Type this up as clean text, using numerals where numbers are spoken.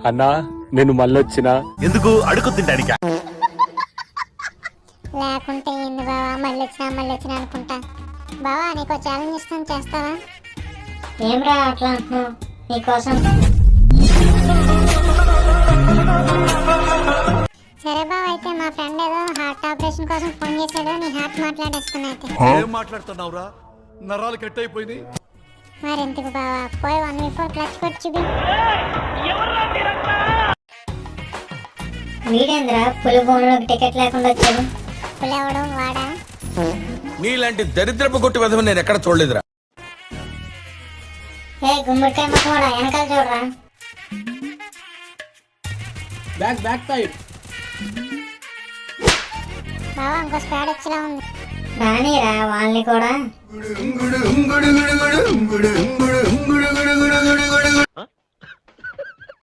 అన్నా నేను మళ్ళొచ్చినా ఎందుకు అడుగు తింటానికా? లేకుంటే ఏంది బావా, మళ్ళీ వచ్చినా అనుకుంటా. బావా నీకు ఛాలెంజ్ ఇస్తాను, చేస్తావా? ఏమ్రా అట్లా అంటున్నావు? నీకోసం. సరే బావ, అయితే మా ఫ్రెండ్ ఏదో హార్ట్ ఆపరేషన్ కోసం ఫోన్ చేశాడు, నీ హార్ట్ మాట్లాడేస్తున్నా అయితే. ఏం మాట్లాడుతున్నావురా? నరాలు కట్ అయిపోయింది. మరెందుకు బావా, పోయి 1v4 క్లచ్ కొట్టి చూపి. వీడేంద్ర పులి ఫోన్లోకి టికెట్ లేకుండా వచ్చాడు. పులెవడు వాడా? నీలాంటి దరిద్రపు కొట్టి వధవ నేను ఎక్కడ చూడలేదురా. ఏ గుమ్మడికాయ మొక్కడా, వెనకాల చూడరా. Back side. బావా ఇంకో స్క్వాడ్ వచ్చేలా ఉంది. రానీరా వాళ్ళని కూడా.